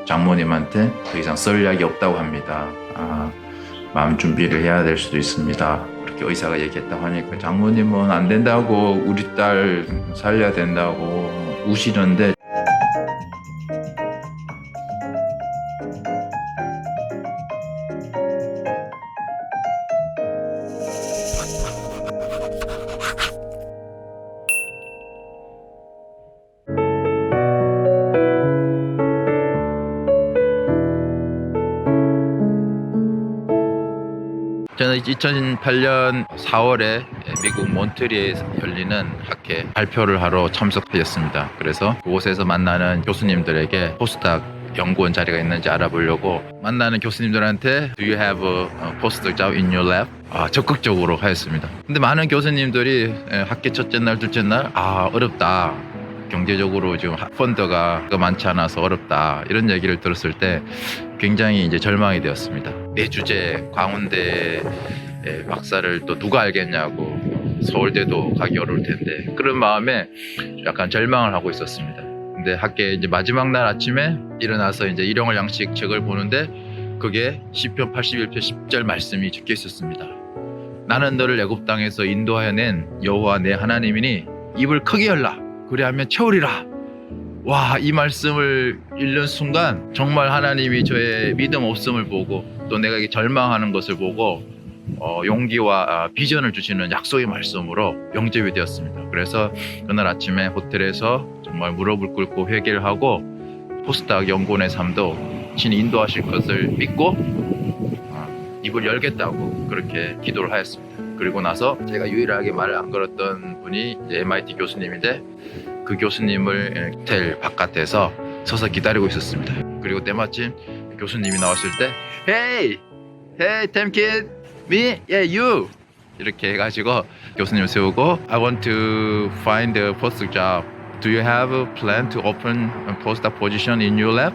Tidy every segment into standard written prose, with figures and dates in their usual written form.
장모님한테 더 이상 썰 약이 없다고 합니다. 마음 준비를 해야 될 수도 있습니다. 그렇게 의사가 얘기했다고 하니까 장모님은 안 된다고, 우리 딸 살려야 된다고 우시는데, 저는 2008년 4월에 미국 몬트리에에서 열리는 학회 발표를 하러 참석하였습니다. 그래서 그곳에서 만나는 교수님들에게 포스닥 연구원 자리가 있는지 알아보려고 만나는 교수님들한테 Do you have a postdoc job in your lab? 적극적으로 하였습니다. 근데 많은 교수님들이 학회 첫째 날, 둘째 날 어렵다. 경제적으로 지금 펀드가 많지 않아서 어렵다. 이런 얘기를 들었을 때 굉장히 이제 절망이 되었습니다. 내 주제 광운대 박사를 또 누가 알겠냐고, 서울대도 가기 어려울 텐데, 그런 마음에 약간 절망을 하고 있었습니다. 근데 학교 이제 마지막 날 아침에 일어나서 이제 일용할 양식 책을 보는데 그게 시편 81편 10절 말씀이 적혀 있었습니다. 나는 너를 애굽 땅에서 인도하여 낸 여호와 내 하나님이니 입을 크게 열라 그리하면 채우리라. 와, 이 말씀을 읽는 순간 정말 하나님이 저의 믿음 없음을 보고 또 내가 절망하는 것을 보고 용기와 비전을 주시는 약속의 말씀으로 영접이 되었습니다. 그래서 그날 아침에 호텔에서 정말 무릎을 꿇고 회개를 하고 포스닥 연구원의 삶도 신이 인도하실 것을 믿고 입을 열겠다고 그렇게 기도를 하였습니다. 그리고 나서 제가 유일하게 말을 안 걸었던 분이 이제 MIT 교수님인데, 그 교수님을 호텔 바깥에서 서서 기다리고 있었습니다. 그리고 때마침 교수님이 나왔을 때 Hey! Hey, Tamkid! Me? Yeah, you! 이렇게 해가지고 교수님을 세우고 I want to find a postdoc job. Do you have a plan to open a postdoc position in your lab?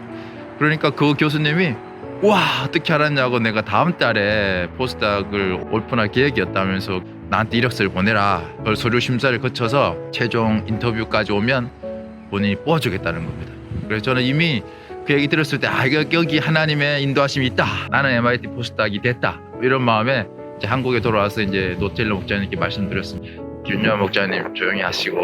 그러니까 그 교수님이 와, 어떻게 알았냐고, 내가 다음 달에 포스닥을 오픈할 계획이었다면서 나한테 이력서를 보내라. 그걸 서류 심사를 거쳐서 최종 인터뷰까지 오면 본인이 뽑아주겠다는 겁니다. 그래서 저는 이미 그 얘기 들었을 때 여기 하나님의 인도하심이 있다. 나는 MIT 포스닥이 됐다. 이런 마음에 이제 한국에 돌아와서 이제 노텔러 목자님께 말씀드렸습니다. 윤여 목자님 조용히 하시고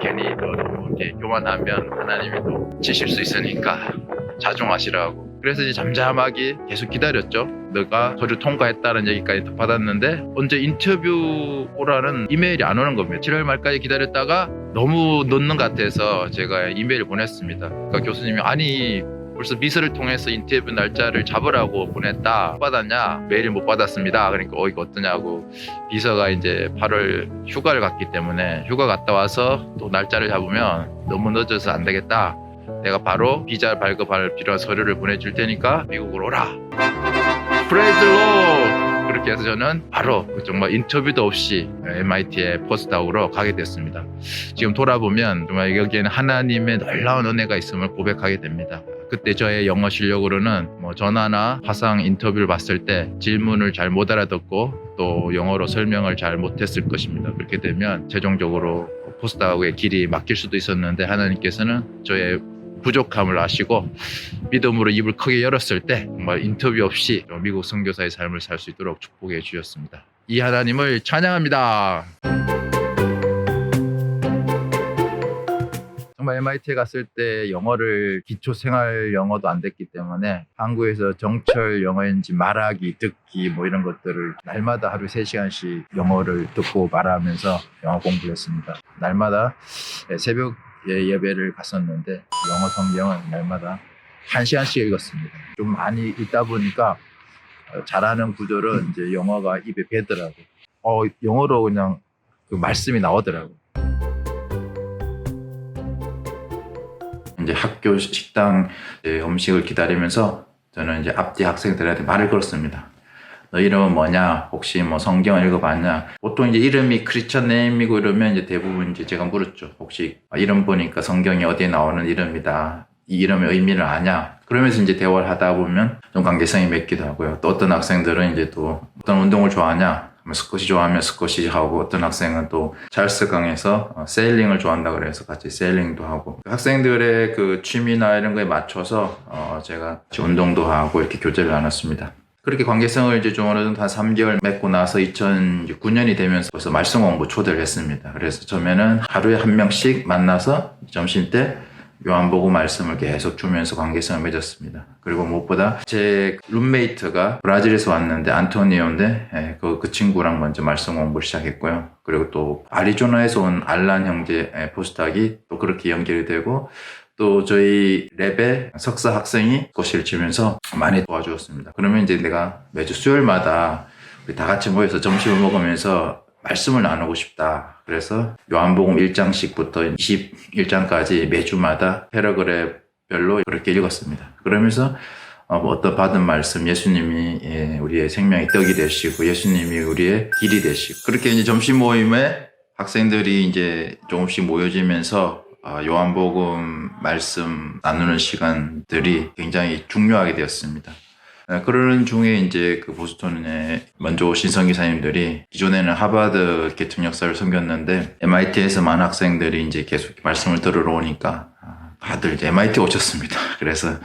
괜히 너무 이렇게 교만하면 하나님이 또 지실 수 있으니까 자중하시라고. 그래서 이제 잠잠하게 계속 기다렸죠. 너가 서류 통과했다는 얘기까지 받았는데 언제 인터뷰 오라는 이메일이 안 오는 겁니다. 7월 말까지 기다렸다가 너무 늦는 것 같아서 제가 이메일을 보냈습니다. 그러니까 교수님이 아니 벌써 비서를 통해서 인터뷰 날짜를 잡으라고 보냈다. 못 받았냐? 메일을 못 받았습니다. 그러니까 이거 어떠냐고. 비서가 이제 8월 휴가를 갔기 때문에 휴가 갔다 와서 또 날짜를 잡으면 너무 늦어서 안 되겠다. 내가 바로 비자 발급할 필요한 서류를 보내줄 테니까 미국으로 오라. 프레이즈 로! 그렇게 해서 저는 바로 정말 인터뷰도 없이 MIT의 포스닥으로 가게 됐습니다. 지금 돌아보면 정말 여기에는 하나님의 놀라운 은혜가 있음을 고백하게 됩니다. 그때 저의 영어 실력으로는 전화나 화상 인터뷰를 봤을 때 질문을 잘 못 알아듣고 또 영어로 설명을 잘 못했을 것입니다. 그렇게 되면 최종적으로 포스닥의 길이 막힐 수도 있었는데 하나님께서는 저의 부족함을 아시고 믿음으로 입을 크게 열었을 때 정말 인터뷰 없이 미국 선교사의 삶을 살 수 있도록 축복해 주셨습니다. 이 하나님을 찬양합니다. 정말 MIT에 갔을 때 영어를 기초 생활 영어도 안 됐기 때문에 한국에서 정철 영어인지 말하기, 듣기 이런 것들을 날마다 하루 3시간씩 영어를 듣고 말하면서 영어 공부를 했습니다. 날마다 새벽 예배를 갔었는데 영어 성경은 날마다 1시간씩 읽었습니다. 좀 많이 읽다 보니까 잘하는 구절은 이제 영어가 입에 배더라고. 영어로 그냥 그 말씀이 나오더라고. 이제 학교 식당 음식을 기다리면서 저는 이제 앞뒤 학생들한테 말을 걸었습니다. 너 이름은 뭐냐? 혹시 성경 읽어봤냐? 보통 이제 이름이 크리스천 네임이고 이러면 이제 대부분 이제 제가 물었죠. 혹시 이름 보니까 성경이 어디에 나오는 이름이다. 이 이름의 의미를 아냐? 그러면서 이제 대화를 하다 보면 좀 관계성이 맺기도 하고요. 또 어떤 학생들은 이제 또 어떤 운동을 좋아하냐? 스쿼시 좋아하면 스쿼시 하고 어떤 학생은 또 찰스 강에서 세일링을 좋아한다 그래서 같이 세일링도 하고 학생들의 그 취미나 이런 거에 맞춰서 제가 운동도 하고 이렇게 교제를 나눴습니다. 그렇게 관계성을 이제 좀 어느 정도 한 3개월 맺고 나서 2009년이 되면서 벌써 말씀 공부 초대를 했습니다. 그래서 처음에는 하루에 한 명씩 만나서 점심 때 요한복음 말씀을 계속 주면서 관계성을 맺었습니다. 그리고 무엇보다 제 룸메이트가 브라질에서 왔는데 안토니오인데 그 친구랑 먼저 말씀 공부를 시작했고요. 그리고 또 아리조나에서 온 알란 형제 포스닥이 또 그렇게 연결이 되고 또 저희 랩의 석사 학생이 고시를 치면서 많이 도와주었습니다. 그러면 이제 내가 매주 수요일마다 우리 다 같이 모여서 점심을 먹으면서 말씀을 나누고 싶다. 그래서 요한복음 1장씩부터 21장까지 매주마다 패러그래프별로 그렇게 읽었습니다. 그러면서 어떤 받은 말씀, 예수님이 우리의 생명의 떡이 되시고 예수님이 우리의 길이 되시고 그렇게 이제 점심 모임에 학생들이 이제 조금씩 모여지면서 요한복음 말씀 나누는 시간들이 굉장히 중요하게 되었습니다. 그러는 중에 이제 그 보스턴에 먼저 오신 선교사님들이 기존에는 하버드 개척 역사를 섬겼는데 MIT에서 많은 학생들이 이제 계속 말씀을 들으러 오니까 다들 이제 MIT 오셨습니다. 그래서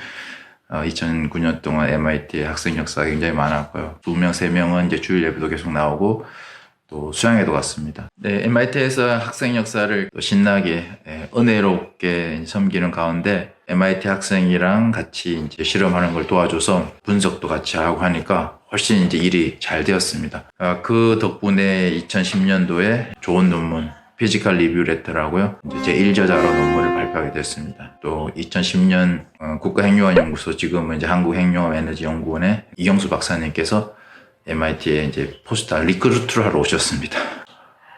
2009년 동안 MIT 학생 역사가 굉장히 많았고요. 2명, 3명은 이제 주일 예배도 계속 나오고 또 수양회도 갔습니다. 네, MIT에서 학생 역사를 신나게 은혜롭게 섬기는 가운데 MIT 학생이랑 같이 이제 실험하는 걸 도와줘서 분석도 같이 하고 하니까 훨씬 이제 일이 잘 되었습니다. 그 덕분에 2010년도에 좋은 논문 피지컬 리뷰 레터라고요. 이제 제1저자로 논문을 발표하게 됐습니다. 또 2010년 국가행정연구소 지금은 이제 한국행정에너지연구원의 이경수 박사님께서 MIT에 이제 포스닥 리크루트를 하러 오셨습니다.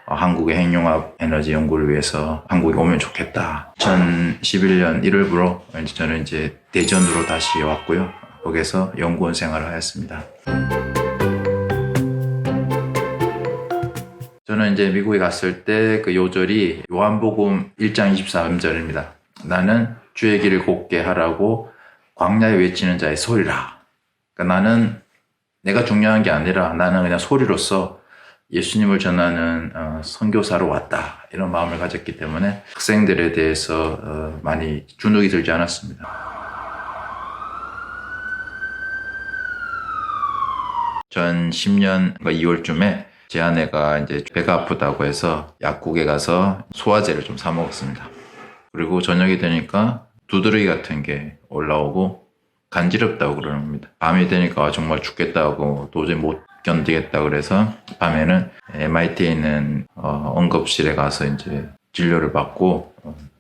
한국의 핵융합 에너지 연구를 위해서 한국에 오면 좋겠다. 2011년 1월부로 저는 이제 대전으로 다시 왔고요. 거기서 연구원 생활을 하였습니다. 저는 이제 미국에 갔을 때 그 요절이 요한복음 1장 23절입니다. 나는 주의 길을 곱게 하라고 광야에 외치는 자의 소리라. 그러니까 나는 내가 중요한 게 아니라 나는 그냥 소리로서 예수님을 전하는 선교사로 왔다. 이런 마음을 가졌기 때문에 학생들에 대해서 많이 주눅이 들지 않았습니다. 2010년 2월쯤에 제 아내가 이제 배가 아프다고 해서 약국에 가서 소화제를 좀 사 먹었습니다. 그리고 저녁이 되니까 두드러기 같은 게 올라오고 간지럽다고 그러는 겁니다. 밤이 되니까 정말 죽겠다고 도저히 못 견디겠다 그래서 밤에는 MIT에 있는 응급실에 가서 이제 진료를 받고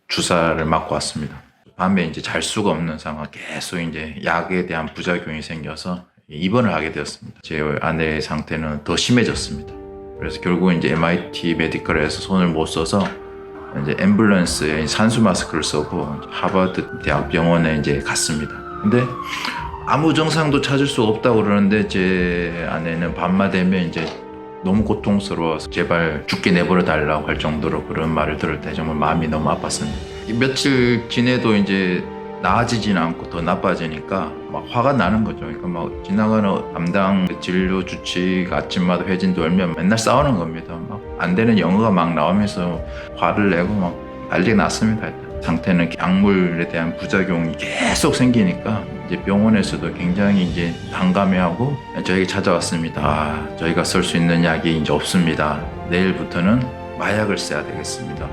주사를 맞고 왔습니다. 밤에 이제 잘 수가 없는 상황, 계속 이제 약에 대한 부작용이 생겨서 입원을 하게 되었습니다. 제 아내의 상태는 더 심해졌습니다. 그래서 결국 이제 MIT 메디컬에서 손을 못 써서 이제 앰뷸런스에 산수 마스크를 쓰고 하버드 대학 병원에 이제 갔습니다. 근데 아무 증상도 찾을 수 없다고 그러는데 제 아내는 밤만 되면 이제 너무 고통스러워서 제발 죽게 내버려 달라고 할 정도로 그런 말을 들을 때 정말 마음이 너무 아팠습니다. 며칠 지내도 이제 나아지진 않고 더 나빠지니까 막 화가 나는 거죠. 그러니까 막 지나가는 담당 진료 주치의 아침마다 회진 돌면 맨날 싸우는 겁니다. 막 안 되는 영어가 막 나오면서 화를 내고 막 난리가 났습니다. 상태는 약물에 대한 부작용이 계속 생기니까 이제 병원에서도 굉장히 이제 난감해하고 저에게 찾아왔습니다. 저희가 쓸 수 있는 약이 이제 없습니다. 내일부터는 마약을 써야 되겠습니다.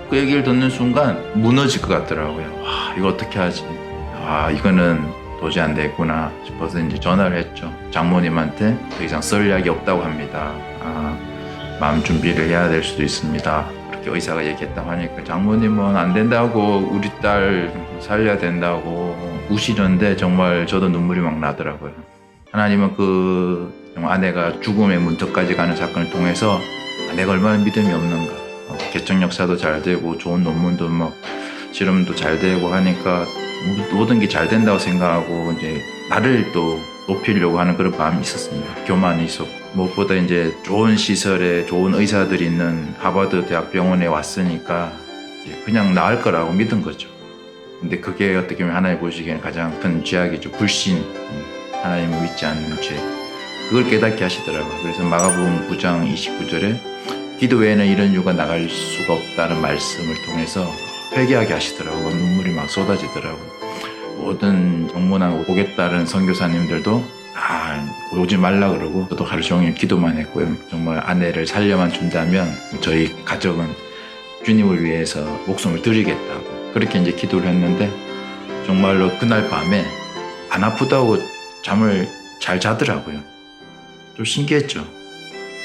그 얘기를 듣는 순간 무너질 것 같더라고요. 와, 이거 어떻게 하지? 이거는 도저히 안 되겠구나 싶어서 이제 전화를 했죠. 장모님한테 더 이상 쓸 약이 없다고 합니다. 마음 준비를 해야 될 수도 있습니다. 그렇게 의사가 얘기했다고 하니까 장모님은 안 된다고 우리 딸 살려야 된다고 우시는데 정말 저도 눈물이 막 나더라고요. 하나님은 정말 아내가 죽음의 문턱까지 가는 사건을 통해서 내가 얼마나 믿음이 없는가. 개척 역사도 잘 되고 좋은 논문도 막 실험도 잘 되고 하니까 모든 게 잘 된다고 생각하고 이제 나를 또 높이려고 하는 그런 마음이 있었습니다. 교만이 있었고 무엇보다 이제 좋은 시설에 좋은 의사들이 있는 하버드 대학 병원에 왔으니까 그냥 나을 거라고 믿은 거죠. 근데 그게 어떻게 보면 하나님 보시기에는 가장 큰 죄악이죠. 불신, 하나님을 믿지 않는 죄. 그걸 깨닫게 하시더라고요. 그래서 마가복음 9장 29절에 기도 외에는 이런 이유가 나갈 수가 없다는 말씀을 통해서 회개하게 하시더라고요. 눈물이 막 쏟아지더라고요. 모든 정문안 오겠다는 선교사님들도 오지 말라 그러고 저도 하루 종일 기도만 했고요. 정말 아내를 살려만 준다면 저희 가족은 주님을 위해서 목숨을 드리겠다고 그렇게 이제 기도를 했는데 정말로 그날 밤에 안 아프다고 잠을 잘 자더라고요. 좀 신기했죠.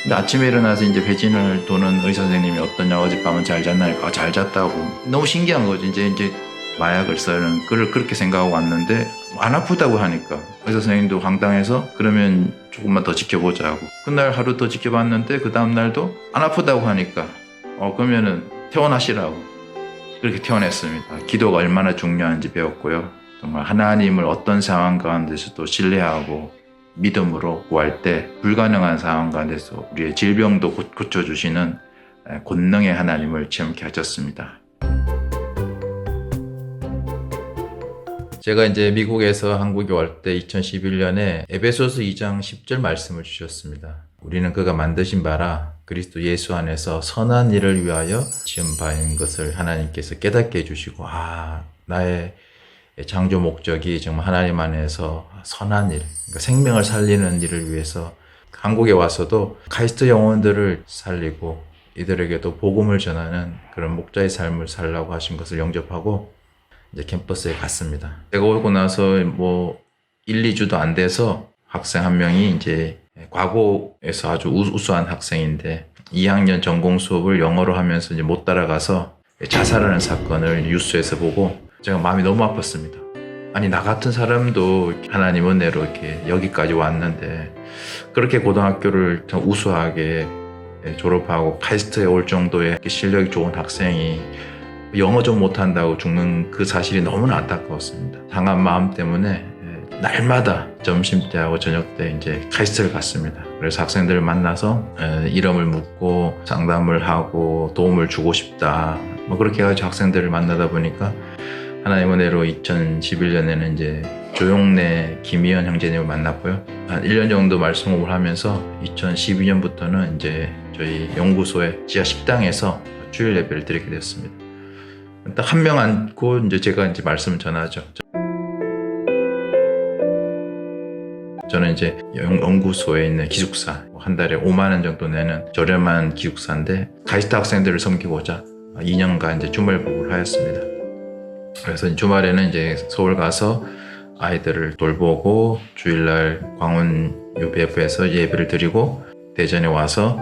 근데 아침에 일어나서 이제 회진을 도는 의사 선생님이 어떠냐 어젯밤은 잘 잤나 잘 잤다고 너무 신기한 거죠. 이제 마약을 쓰는 그를 그렇게 생각하고 왔는데 안 아프다고 하니까 의사 선생님도 황당해서 그러면 조금만 더 지켜보자 하고 그날 하루 더 지켜봤는데 그 다음 날도 안 아프다고 하니까 그러면은 퇴원하시라고 그렇게 퇴원했습니다. 기도가 얼마나 중요한지 배웠고요. 정말 하나님을 어떤 상황 가운데서도 신뢰하고 믿음으로 구할 때 불가능한 상황 가운데서 우리의 질병도 고쳐주시는 권능의 하나님을 체험케 하셨습니다. 제가 이제 미국에서 한국에 올 때 2011년에 에베소서 2장 10절 말씀을 주셨습니다. 우리는 그가 만드신 바라 그리스도 예수 안에서 선한 일을 위하여 지은 바인 것을 하나님께서 깨닫게 해주시고 나의 창조 목적이 정말 하나님 안에서 선한 일, 그러니까 생명을 살리는 일을 위해서 한국에 와서도 카이스트 영혼들을 살리고 이들에게도 복음을 전하는 그런 목자의 삶을 살라고 하신 것을 영접하고 이제 캠퍼스에 갔습니다. 제가 오고 나서 1, 2주도 안 돼서 학생 한 명이 이제 과고에서 아주 우수한 학생인데 2학년 전공 수업을 영어로 하면서 이제 못 따라가서 자살하는 사건을 뉴스에서 보고 제가 마음이 너무 아팠습니다. 아니 나 같은 사람도 하나님 은혜로 이렇게 여기까지 왔는데 그렇게 고등학교를 우수하게 졸업하고 카이스트에 올 정도의 실력이 좋은 학생이 영어 좀 못한다고 죽는 그 사실이 너무나 안타까웠습니다. 상한 마음 때문에 날마다 점심때하고 저녁때 이제 카이스트를 갔습니다. 그래서 학생들을 만나서 이름을 묻고 상담을 하고 도움을 주고 싶다. 그렇게 해가지고 학생들을 만나다 보니까 하나님 은혜로 2011년에는 이제 조용래, 김희연 형제님을 만났고요. 한 1년 정도 말씀을 하면서 2012년부터는 이제 저희 연구소의 지하 식당에서 주일 예배를 드리게 되었습니다. 딱 한 명 앉고 이제 제가 이제 말씀을 전하죠. 저는 이제 연구소에 있는 기숙사, 한 달에 5만 원 정도 내는 저렴한 기숙사인데 카이스트 학생들을 섬기고자 2년간 이제 주말복을 하였습니다. 그래서 주말에는 이제 서울 가서 아이들을 돌보고 주일날 광운 UBF에서 예배를 드리고 대전에 와서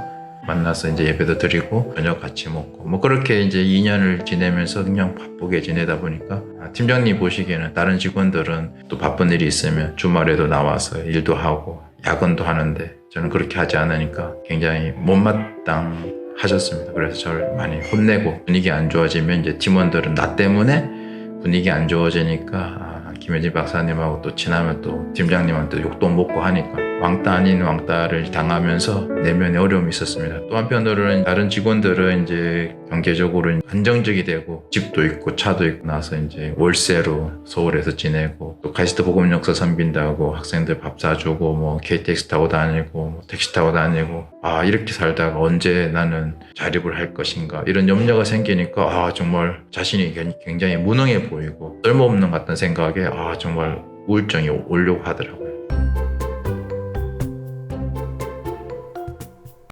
만나서 이제 예배도 드리고 저녁 같이 먹고 그렇게 이제 2년을 지내면서 그냥 바쁘게 지내다 보니까 팀장님 보시기에는 다른 직원들은 또 바쁜 일이 있으면 주말에도 나와서 일도 하고 야근도 하는데 저는 그렇게 하지 않으니까 굉장히 못마땅하셨습니다. 그래서 저를 많이 혼내고 분위기 안 좋아지면 이제 팀원들은 나 때문에 분위기 안 좋아지니까 김혜진 박사님하고 또 친하면 또 팀장님한테 욕도 먹고 하니까 왕따 아닌 왕따를 당하면서 내면에 어려움이 있었습니다. 또 한편으로는 다른 직원들은 이제 경제적으로 안정적이 되고 집도 있고 차도 있고 나서 이제 월세로 서울에서 지내고 또 카이스트 복음역사 섬긴다고 학생들 밥 사주고 KTX 타고 다니고 택시 타고 다니고 이렇게 살다가 언제 나는 자립을 할 것인가 이런 염려가 생기니까 정말 자신이 굉장히 무능해 보이고 쓸모없는 것 같다는 생각에 정말 우울증이 오려고 하더라고요.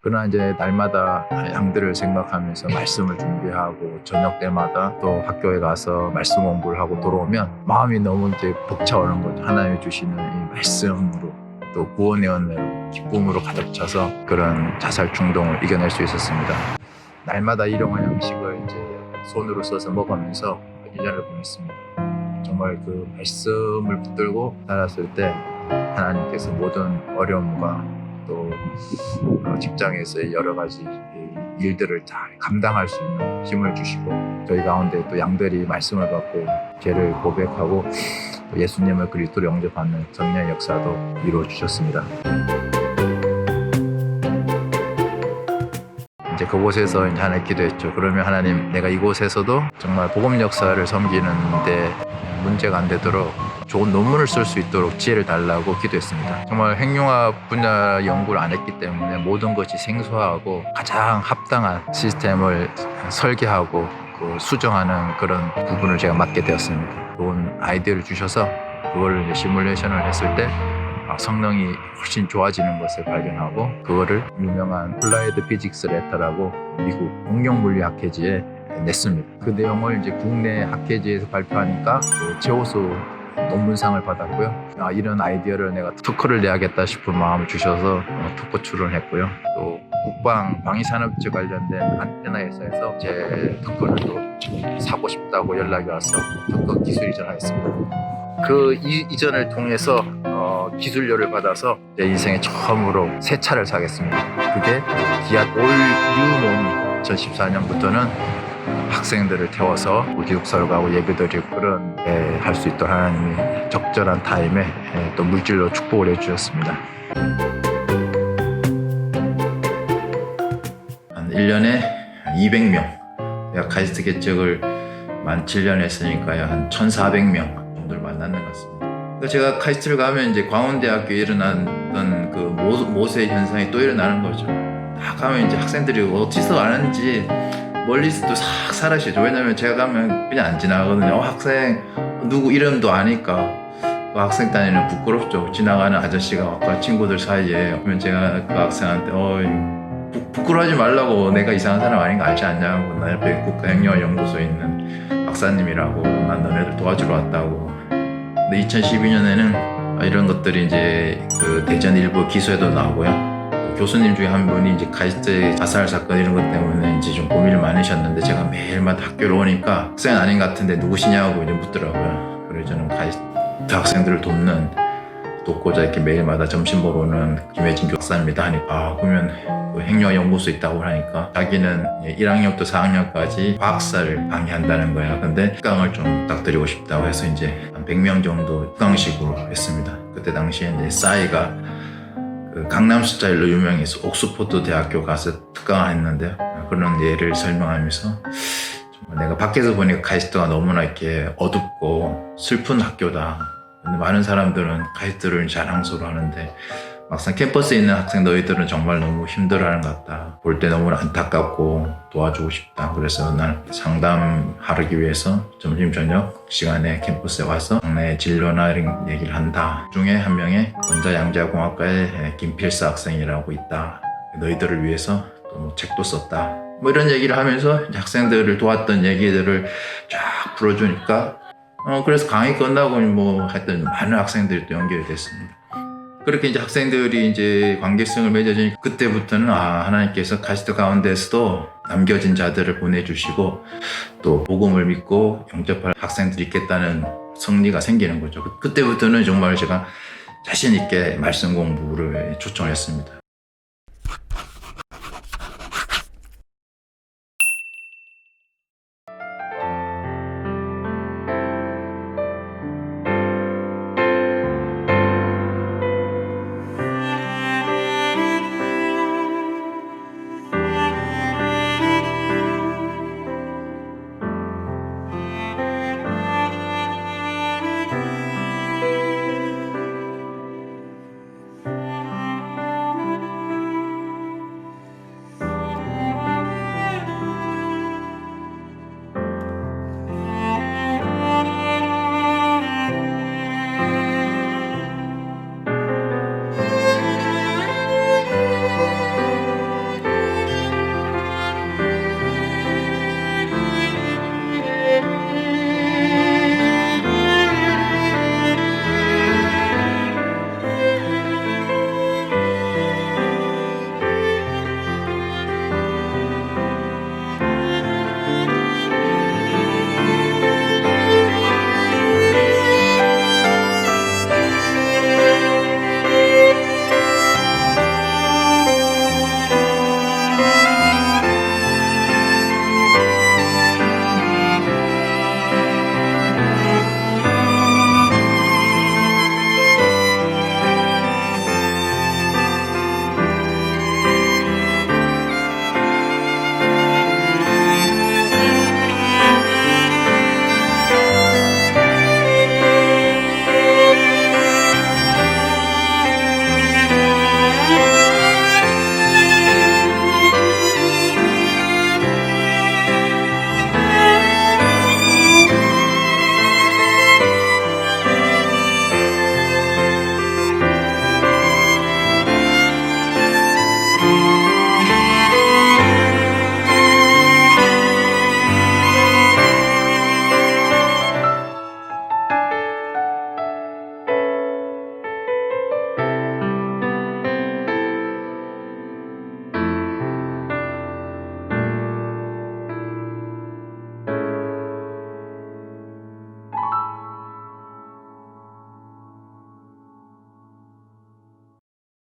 그러나 이제 날마다 양들을 생각하면서 말씀을 준비하고 저녁 때마다 또 학교에 가서 말씀 공부를 하고 돌아오면 마음이 너무 이제 벅차오는 거죠. 하나님이 주시는 이 말씀으로 또 구원의 은혜로 기쁨으로 가득 차서 그런 자살 충동을 이겨낼 수 있었습니다. 날마다 일용할 양식을 이제 손으로 써서 먹으면서 1년을 보냈습니다. 정말 그 말씀을 붙들고 살았을 때 하나님께서 모든 어려움과 또 직장에서의 여러 가지 일들을 잘 감당할 수 있는 힘을 주시고 저희 가운데 또 양들이 말씀을 받고 죄를 고백하고 예수님을 그리스도로 영접하는 성령의 역사도 이루어 주셨습니다. 이제 그곳에서 이제 하나님 기도했죠. 그러면 하나님 내가 이곳에서도 정말 복음 역사를 섬기는데 문제가 안 되도록 좋은 논문을 쓸 수 있도록 지혜를 달라고 기도했습니다. 정말 핵융합 분야 연구를 안 했기 때문에 모든 것이 생소하고 가장 합당한 시스템을 설계하고 수정하는 그런 부분을 제가 맡게 되었습니다. 좋은 아이디어를 주셔서 그걸 시뮬레이션을 했을 때 성능이 훨씬 좋아지는 것을 발견하고 그거를 유명한 플라이드 피직스 레터라고 미국 응용물리학회지에 냈습니다. 그 내용을 이제 국내 학회지에서 발표하니까 최우수 논문상을 받았고요. 이런 아이디어를 내가 특허를 내야겠다 싶은 마음을 주셔서 특허 출원했고요. 또 국방 방위산업체 관련된 안테나 회사에서 제 특허를 또 사고 싶다고 연락이 와서 특허 기술 이전하였습니다. 그 이전을 통해서 기술료를 받아서 제 인생에 처음으로 새 차를 사겠습니다. 그게 기아 올 뉴몬이 2014년부터는 학생들을 태워서 기숙사로 가고 예배 드리고 그런 할 수 있도록 하나님이 적절한 타임에 또 물질로 축복을 해주셨습니다. 한 1년에 200명 내가 카이스트 개척을 만 7년 했으니까요 한 1,400명 정도를 만났는 것 같습니다. 제가 카이스트를 가면 이제 광운대학교에 일어났던 그 모세 현상이 또 일어나는 거죠. 딱 가면 이제 학생들이 어디서 아는지 멀리서 또 싹 사라지죠. 왜냐면 제가 가면 그냥 안 지나가거든요. 학생 누구 이름도 아니까 그 학생 단위는 부끄럽죠. 지나가는 아저씨가 아까 친구들 사이에 그러면 제가 그 학생한테 부끄러워하지 말라고 내가 이상한 사람 아닌 거 알지 않냐고 나 옆에 국가핵융합연구소에 있는 박사님이라고 난 너네들 도와주러 왔다고. 근데 2012년에는 이런 것들이 이제 그 대전 일부 기소에도 나오고요. 교수님 중에 한 분이 이제 카이스트 자살 사건 이런 것 때문에 이제 좀 고민을 많으셨는데 제가 매일마다 학교로 오니까 학생 아닌 것 같은데 누구시냐고 이제 묻더라고요. 그래서 저는 카이스트 학생들을 돕고자 이렇게 매일마다 점심 먹으러 오는 김혜진 교사입니다 하니까 그러면 그 핵융합 연구소 있다고 하니까 자기는 1학년부터 4학년까지 과학사를 강의한다는 거예요. 근데 특강을 좀 부탁드리고 싶다고 해서 이제 한 100명 정도 특강식으로 했습니다. 그때 당시에 이제 싸이가 그 강남 스타일로 유명해서 옥스포드 대학교 가서 특강을 했는데요. 그런 예를 설명하면서 정말 내가 밖에서 보니까 카이스트가 너무나 이렇게 어둡고 슬픈 학교다. 근데 많은 사람들은 카이스트를 자랑스러워 하는데 막상 캠퍼스에 있는 학생 너희들은 정말 너무 힘들어하는 것 같다. 볼 때 너무 안타깝고 도와주고 싶다. 그래서 난 상담하기 위해서 점심 저녁 시간에 캠퍼스에 와서 국내 진로나 이런 얘기를 한다. 중에 한 명의 원자양자공학과의 김필사 학생이라고 있다. 너희들을 위해서 또 책도 썼다. 뭐 이런 얘기를 하면서 학생들을 도왔던 얘기들을 쫙 풀어주니까 그래서 강의 끝나고 뭐 하여튼 많은 학생들이 또 연결이 됐습니다. 그렇게 이제 학생들이 이제 관계성을 맺어주니까 그때부터는 하나님께서 카이스트 가운데서도 남겨진 자들을 보내주시고 또 복음을 믿고 영접할 학생들이 있겠다는 성리가 생기는 거죠. 그때부터는 정말 제가 자신 있게 말씀 공부를 초청했습니다.